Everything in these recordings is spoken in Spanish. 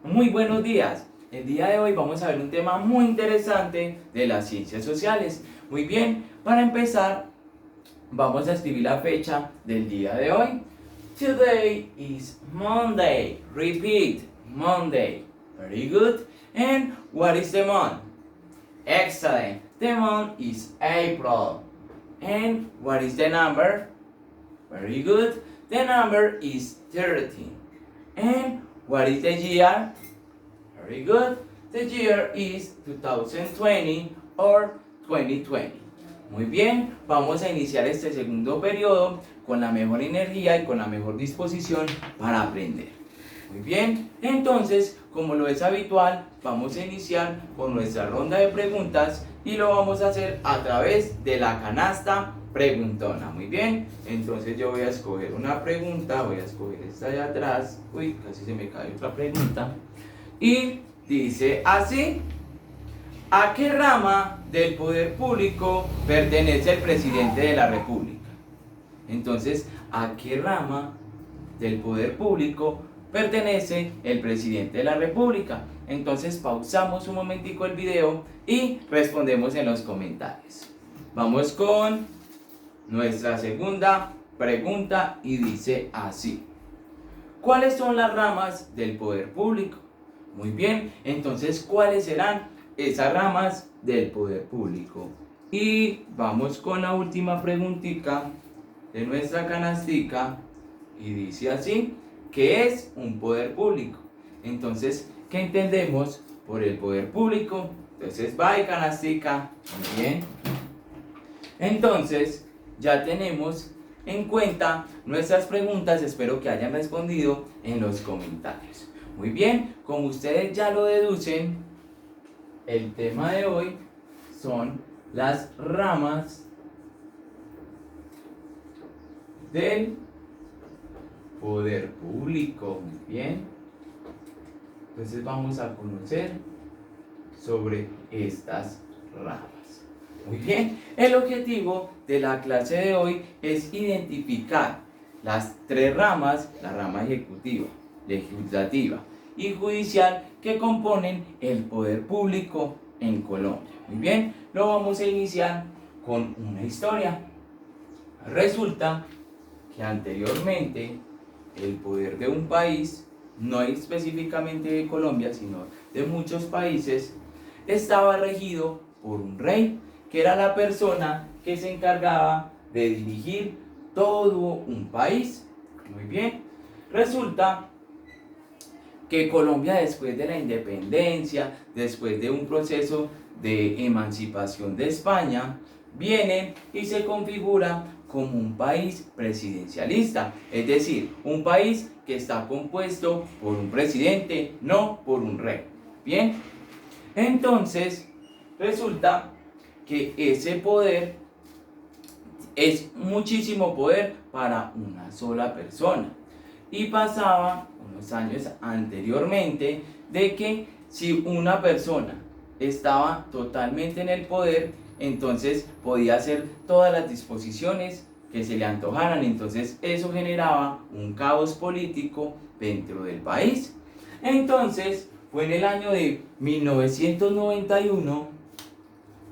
Muy buenos días. El día de hoy vamos a ver un tema muy interesante de las ciencias sociales. Muy bien, para empezar vamos a escribir la fecha del día de hoy. Today is Monday. Repeat, Monday. Very good. And what is the month? Excellent. The month is April. And what is the number? Very good. The number is 13. And what is the year? Very good. The year is 2020 or 2020. Muy bien, vamos a iniciar este segundo periodo con la mejor energía y con la mejor disposición para aprender. Muy bien, entonces, como lo es habitual, vamos a iniciar con nuestra ronda de preguntas y lo vamos a hacer a través de la canasta preguntona. Muy bien, entonces yo voy a escoger una pregunta, voy a escoger esta de atrás. Uy, casi se me cae otra pregunta. Y dice así: ¿a qué rama del poder público pertenece el presidente de la República? Entonces, ¿a qué rama del poder público pertenece el presidente de la República? Entonces pausamos un momentico el video y respondemos en los comentarios. Vamos con nuestra segunda pregunta y dice así: ¿cuáles son las ramas del poder público? Muy bien, entonces ¿cuáles serán esas ramas del poder público? Y vamos con la última preguntita de nuestra canastica y dice así: ¿qué es un poder público? Entonces, ¿qué entendemos por el poder público? Entonces, bye canastica. Muy bien. Entonces, ya tenemos en cuenta nuestras preguntas. Espero que hayan respondido en los comentarios. Muy bien, como ustedes ya lo deducen, el tema de hoy son las ramas del poder público. Muy bien, entonces vamos a conocer sobre estas ramas. Muy bien, el objetivo de la clase de hoy es identificar las tres ramas: la rama ejecutiva, legislativa y judicial, que componen el poder público en Colombia. Muy bien, lo vamos a iniciar con una historia. Resulta que anteriormente el poder de un país, no específicamente de Colombia, sino de muchos países, estaba regido por un rey, que era la persona que se encargaba de dirigir todo un país. Muy bien, resulta que Colombia, después de la independencia, después de un proceso de emancipación de España, viene y se configura como un país presidencialista, es decir, un país que está compuesto por un presidente, no por un rey. Bien, entonces resulta que ese poder es muchísimo poder para una sola persona. Y pasaba unos años anteriormente de que si una persona estaba totalmente en el poder, entonces podía hacer todas las disposiciones que se le antojaran. Entonces eso generaba un caos político dentro del país. Entonces fue en el año de 1991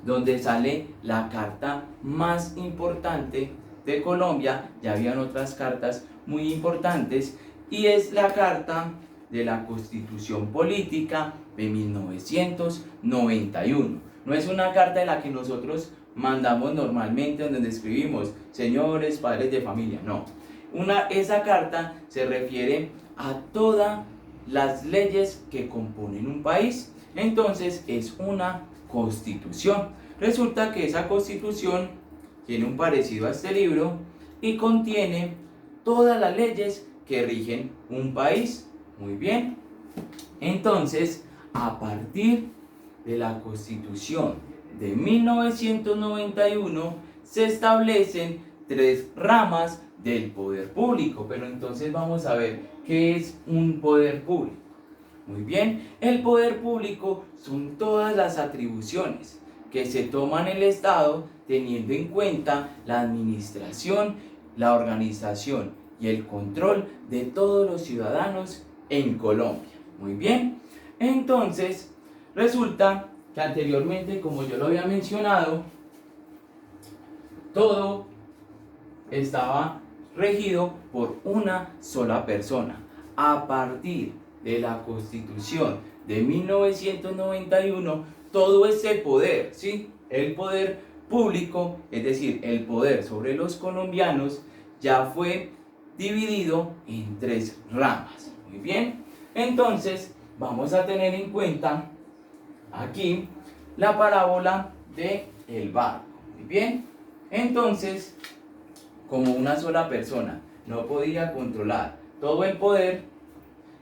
donde sale la carta más importante de Colombia. Ya habían otras cartas muy importantes, y es la carta de la Constitución Política de 1991. No es una carta en la que nosotros mandamos normalmente, donde escribimos señores padres de familia, no. Esa carta se refiere a todas las leyes que componen un país. Entonces es una constitución. Resulta que esa constitución tiene un parecido a este libro y contiene todas las leyes que rigen un país. Muy bien, entonces a partir de la Constitución de 1991 se establecen tres ramas del poder público. Pero entonces vamos a ver qué es un poder público. Muy bien, el poder público son todas las atribuciones que se toman en el Estado, teniendo en cuenta la administración, la organización y el control de todos los ciudadanos en Colombia. Muy bien, Entonces, resulta que anteriormente, como yo lo había mencionado, todo estaba regido por una sola persona. A partir de la Constitución de 1991, todo ese poder, ¿sí? El poder público, es decir, el poder sobre los colombianos, ya fue dividido en 3 ramas. Muy bien, entonces vamos a tener en cuenta aquí la parábola del barco. Muy bien, entonces, como una sola persona no podía controlar todo el poder,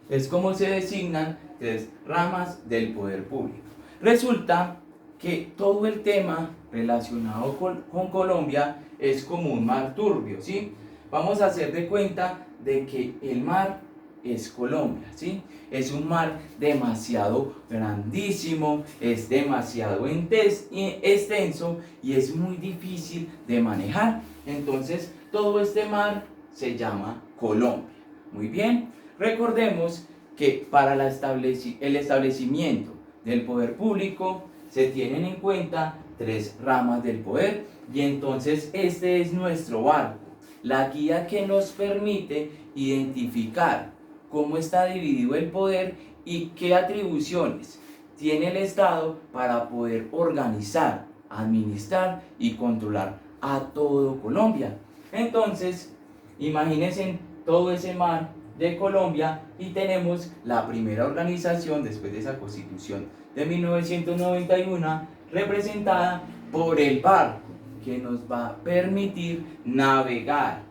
es como se designan 3 ramas del poder público. Resulta que todo el tema relacionado con Colombia es como un mar turbio, ¿sí? Vamos a hacer de cuenta de que el mar es Colombia, ¿sí? Es un mar demasiado grandísimo, es demasiado extenso y es muy difícil de manejar. Entonces, todo este mar se llama Colombia. Muy bien, recordemos que para el establecimiento del poder público se tienen en cuenta 3 ramas del poder, y entonces este es nuestro barco, la guía que nos permite identificar cómo está dividido el poder y qué atribuciones tiene el Estado para poder organizar, administrar y controlar a todo Colombia. Entonces, imagínense todo ese mar de Colombia y tenemos la primera organización después de esa Constitución de 1991 representada por el barco, que nos va a permitir navegar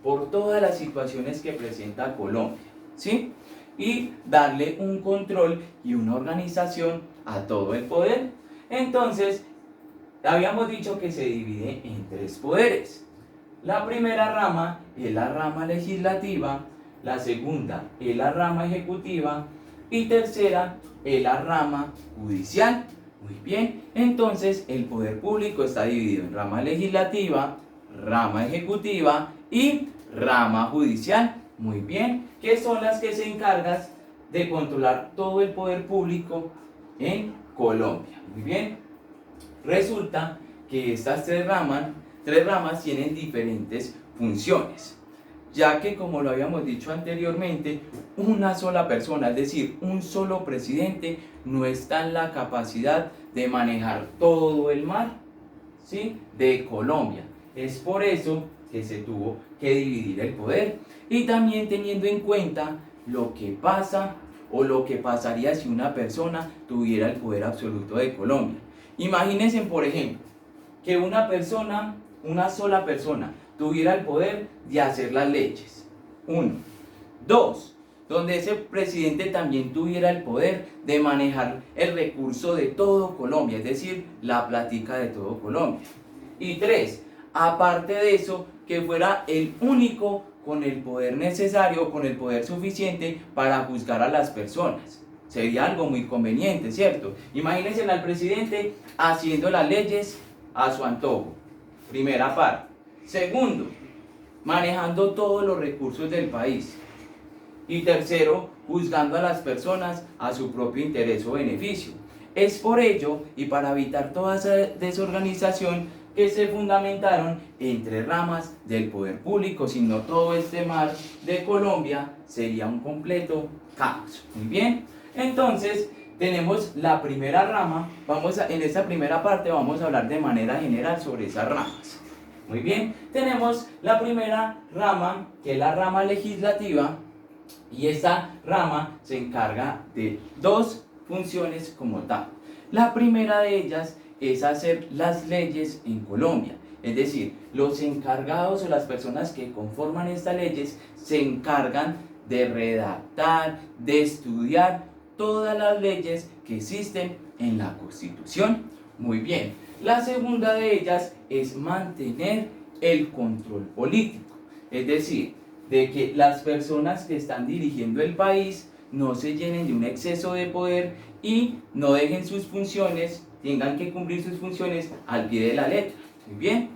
por todas las situaciones que presenta Colombia, ¿sí? Y darle un control y una organización a todo el poder. Entonces, habíamos dicho que se divide en 3 poderes. La primera rama es la rama legislativa, la segunda es la rama ejecutiva y tercera es la rama judicial. Muy bien, entonces el poder público está dividido en rama legislativa, rama ejecutiva y rama judicial. Muy bien, que son las que se encargan de controlar todo el poder público en Colombia. Muy bien, resulta que estas 3 ramas tienen diferentes funciones, ya que, como lo habíamos dicho anteriormente, una sola persona, es decir, un solo presidente, no está en la capacidad de manejar todo el mar, ¿sí?, de Colombia. Es por eso que se tuvo que dividir el poder, y también teniendo en cuenta lo que pasa o lo que pasaría si una persona tuviera el poder absoluto de Colombia. Imagínense, por ejemplo, que una sola persona, tuviera el poder de hacer las leyes. 1. 2. Donde ese presidente también tuviera el poder de manejar el recurso de todo Colombia, es decir, la plática de todo Colombia. Y 3. Aparte de eso, que fuera el único con el poder necesario, con el poder suficiente para juzgar a las personas. Sería algo muy conveniente, ¿cierto? Imagínense al presidente haciendo las leyes a su antojo. Primera parte. Segundo, manejando todos los recursos del país. Y tercero, juzgando a las personas a su propio interés o beneficio. Es por ello y para evitar toda esa desorganización que se fundamentaron en 3 ramas del poder público, si no todo este mar de Colombia sería un completo caos. Muy bien, entonces tenemos la primera rama. En esta primera parte vamos a hablar de manera general sobre esas ramas. Muy bien, tenemos la primera rama, que es la rama legislativa, y esta rama se encarga de 2 funciones como tal. La primera de ellas es hacer las leyes en Colombia, es decir, los encargados o las personas que conforman estas leyes se encargan de redactar, de estudiar todas las leyes que existen en la Constitución. Muy bien, la segunda de ellas es mantener el control político, es decir, de que las personas que están dirigiendo el país no se llenen de un exceso de poder y no dejen sus funciones, tengan que cumplir sus funciones al pie de la letra. Muy bien,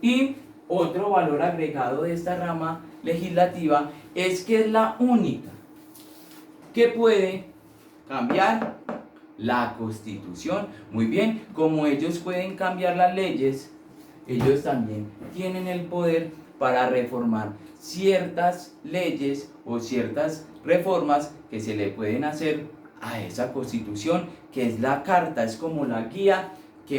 y otro valor agregado de esta rama legislativa es que es la única que puede cambiar la Constitución. Muy bien, como ellos pueden cambiar las leyes, ellos también tienen el poder para reformar ciertas leyes o ciertas reformas que se le pueden hacer a esa Constitución, que es la carta, es como la guía que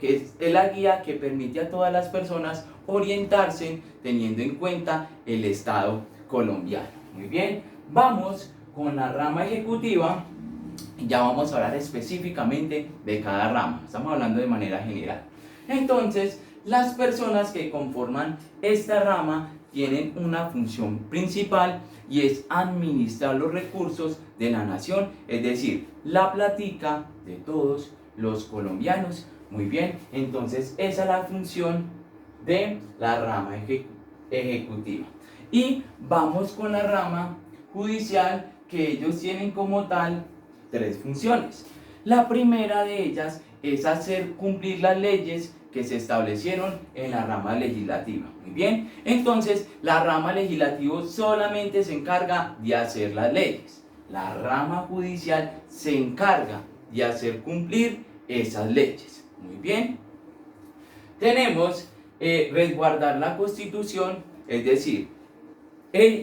es la guía que permite a todas las personas orientarse teniendo en cuenta el Estado colombiano. Muy bien, vamos con la rama ejecutiva y ya vamos a hablar específicamente de cada rama. Estamos hablando de manera general. Entonces, las personas que conforman esta rama tienen una función principal y es administrar los recursos de la nación, es decir, la plática de todos los colombianos. Muy bien, entonces esa es la función de la rama ejecutiva. Y vamos con la rama judicial, que ellos tienen como tal 3 funciones. La primera de ellas es hacer cumplir las leyes que se establecieron en la rama legislativa. Muy bien, entonces la rama legislativa solamente se encarga de hacer las leyes. La rama judicial se encarga de hacer cumplir esas leyes. Muy bien, tenemos resguardar la Constitución, es decir,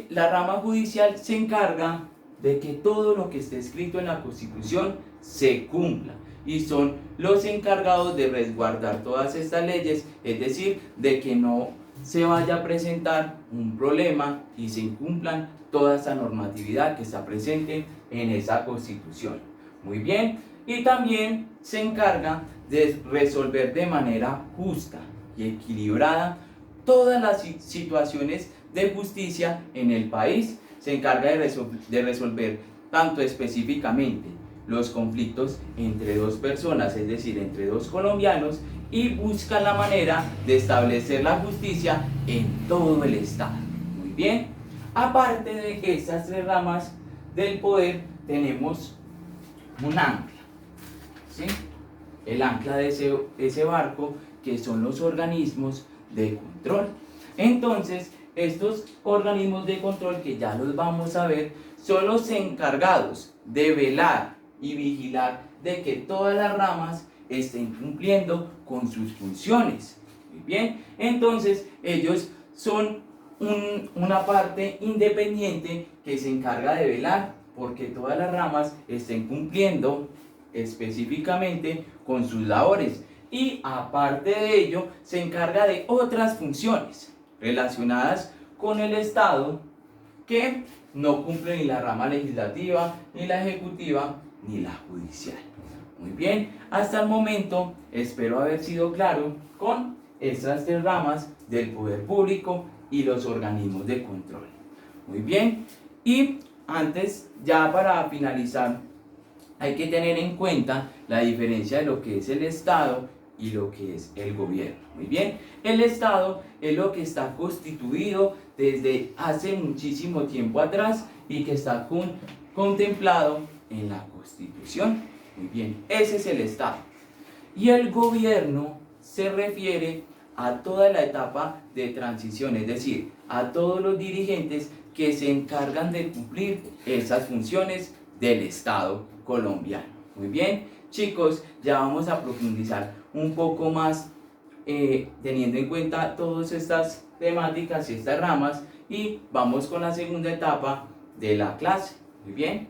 la rama judicial se encarga de que todo lo que esté escrito en la Constitución se cumpla y son los encargados de resguardar todas estas leyes, es decir, de que no se vaya a presentar un problema y se incumplan toda esa normatividad que está presente en esa Constitución. Muy bien, y también se encarga de resolver de manera justa y equilibrada todas las situaciones de justicia en el país. Se encarga de resolver tanto específicamente los conflictos entre dos personas, es decir, entre dos colombianos, y busca la manera de establecer la justicia en todo el Estado. Muy bien, aparte de estas 3 ramas del poder, tenemos un ancla, ¿sí? El ancla de ese barco, que son los organismos de control. Entonces, estos organismos de control, que ya los vamos a ver, son los encargados de velar y vigilar de que todas las ramas estén cumpliendo con sus funciones. Muy bien, entonces ellos son una parte independiente que se encarga de velar porque todas las ramas estén cumpliendo específicamente con sus labores, y aparte de ello se encarga de otras funciones relacionadas con el Estado que no cumple ni la rama legislativa, ni la ejecutiva, ni la judicial. Muy bien, hasta el momento espero haber sido claro con estas 3 ramas del poder público y los organismos de control. Muy bien, y antes, ya para finalizar, hay que tener en cuenta la diferencia de lo que es el Estado y lo que es el gobierno. Muy bien, el Estado es lo que está constituido desde hace muchísimo tiempo atrás y que está contemplado en la Constitución. Muy bien, ese es el Estado. Y el gobierno se refiere a toda la etapa de transición, es decir, a todos los dirigentes que se encargan de cumplir esas funciones del Estado colombiano. Muy bien, chicos, ya vamos a profundizar un poco más teniendo en cuenta todas estas temáticas y estas ramas, y vamos con la segunda etapa de la clase. Muy bien.